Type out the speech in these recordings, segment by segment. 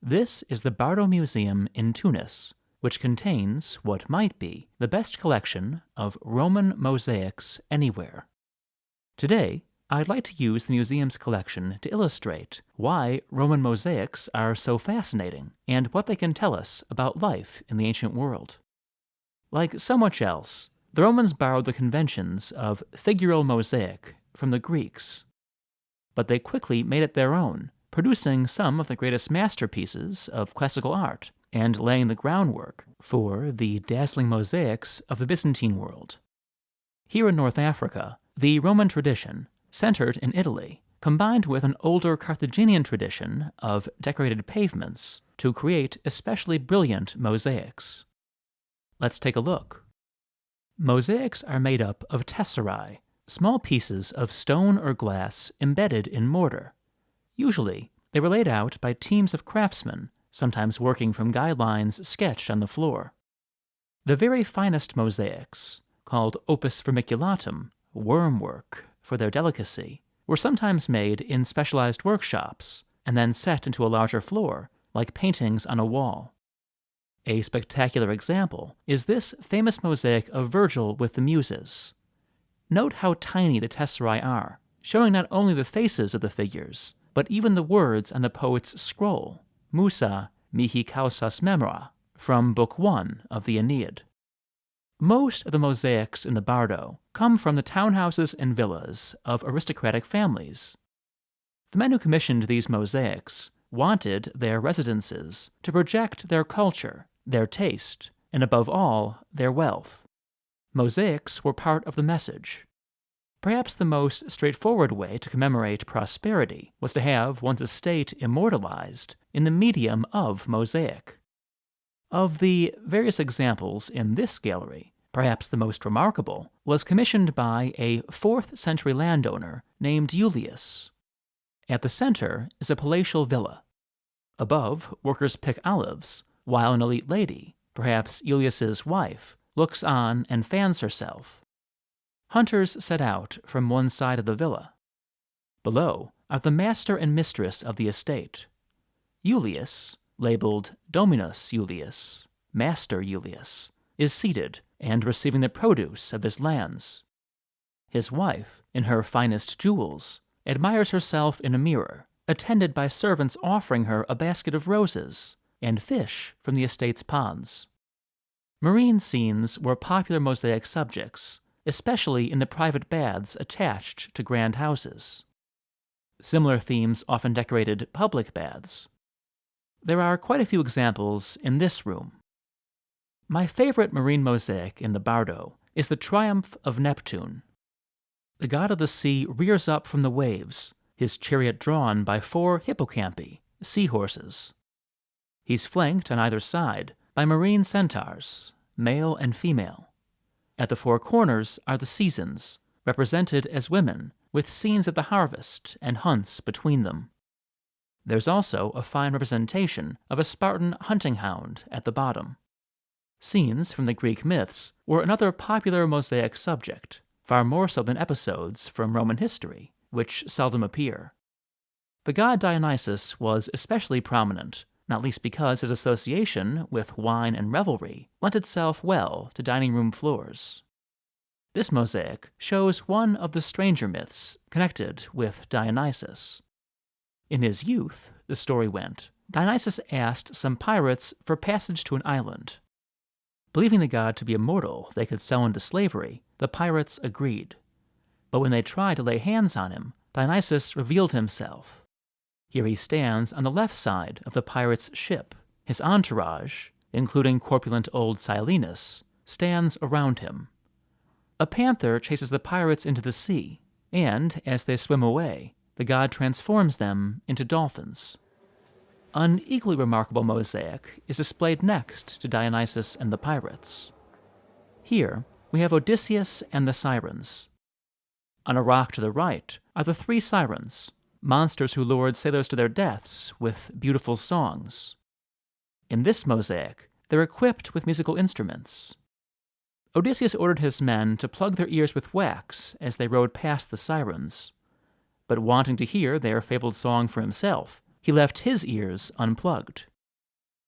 This is the Bardo Museum in Tunis, which contains what might be the best collection of Roman mosaics anywhere. Today, I'd like to use the museum's collection to illustrate why Roman mosaics are so fascinating and what they can tell us about life in the ancient world. Like so much else, the Romans borrowed the conventions of figural mosaic from the Greeks. But they quickly made it their own, producing some of the greatest masterpieces of classical art and laying the groundwork for the dazzling mosaics of the Byzantine world. Here in North Africa, the Roman tradition, centered in Italy, combined with an older Carthaginian tradition of decorated pavements to create especially brilliant mosaics. Let's take a look. Mosaics are made up of tesserae, small pieces of stone or glass embedded in mortar. Usually, they were laid out by teams of craftsmen, sometimes working from guidelines sketched on the floor. The very finest mosaics, called opus vermiculatum, worm work, for their delicacy, were sometimes made in specialized workshops and then set into a larger floor, like paintings on a wall. A spectacular example is this famous mosaic of Virgil with the Muses. Note how tiny the tesserae are, showing not only the faces of the figures, but even the words on the poet's scroll, Musa mihi causas memora, from Book 1 of the Aeneid. Most of the mosaics in the Bardo come from the townhouses and villas of aristocratic families. The men who commissioned these mosaics wanted their residences to project their culture, their taste, and above all, their wealth. Mosaics were part of the message. Perhaps the most straightforward way to commemorate prosperity was to have one's estate immortalized in the medium of mosaic. Of the various examples in this gallery, perhaps the most remarkable was commissioned by a 4th century landowner named Julius. At the center is a palatial villa. Above, workers pick olives, while an elite lady, perhaps Julius's wife, looks on and fans herself. Hunters set out from one side of the villa. Below are the master and mistress of the estate. Julius, labeled Dominus Julius, Master Julius, is seated and receiving the produce of his lands. His wife, in her finest jewels, admires herself in a mirror, attended by servants offering her a basket of roses and fish from the estate's ponds. Marine scenes were popular mosaic subjects, especially in the private baths attached to grand houses. Similar themes often decorated public baths. There are quite a few examples in this room. My favorite marine mosaic in the Bardo is the Triumph of Neptune. The god of the sea rears up from the waves, his chariot drawn by 4 hippocampi, seahorses. He's flanked on either side by marine centaurs, male and female. At the 4 corners are the seasons, represented as women, with scenes of the harvest and hunts between them. There's also a fine representation of a Spartan hunting hound at the bottom. Scenes from the Greek myths were another popular mosaic subject, far more so than episodes from Roman history, which seldom appear. The god Dionysus was especially prominent, not least because his association with wine and revelry lent itself well to dining room floors. This mosaic shows one of the stranger myths connected with Dionysus. In his youth, the story went, Dionysus asked some pirates for passage to an island. Believing the god to be immortal they could sell into slavery, the pirates agreed. But when they tried to lay hands on him, Dionysus revealed himself. Here he stands on the left side of the pirate's ship. His entourage, including corpulent old Silenus, stands around him. A panther chases the pirates into the sea, and, as they swim away, the god transforms them into dolphins. An equally remarkable mosaic is displayed next to Dionysus and the pirates. Here, we have Odysseus and the Sirens. On a rock to the right are the 3 Sirens, monsters who lured sailors to their deaths with beautiful songs. In this mosaic, they're equipped with musical instruments. Odysseus ordered his men to plug their ears with wax as they rowed past the Sirens. But wanting to hear their fabled song for himself, he left his ears unplugged.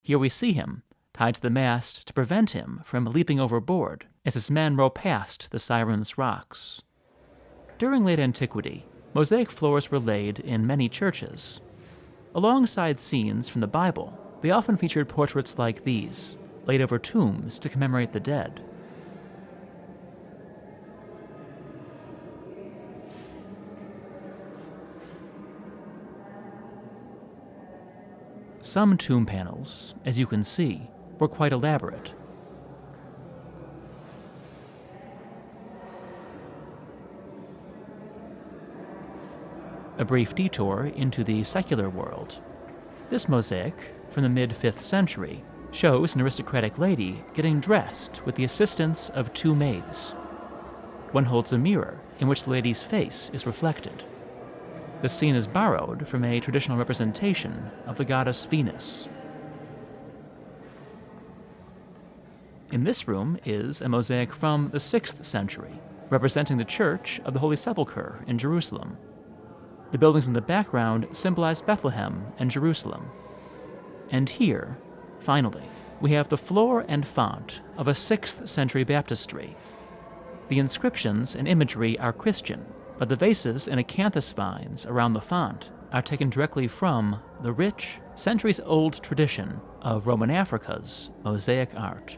Here we see him, tied to the mast to prevent him from leaping overboard as his men row past the Sirens' rocks. During late antiquity, mosaic floors were laid in many churches. Alongside scenes from the Bible, they often featured portraits like these, laid over tombs to commemorate the dead. Some tomb panels, as you can see, were quite elaborate. A brief detour into the secular world. This mosaic, from the mid-5th century, shows an aristocratic lady getting dressed with the assistance of two maids. One holds a mirror in which the lady's face is reflected. The scene is borrowed from a traditional representation of the goddess Venus. In this room is a mosaic from the 6th century, representing the Church of the Holy Sepulchre in Jerusalem. The buildings in the background symbolize Bethlehem and Jerusalem. And here, finally, we have the floor and font of a 6th century baptistry. The inscriptions and imagery are Christian, but the vases and acanthus vines around the font are taken directly from the rich, centuries-old tradition of Roman Africa's mosaic art.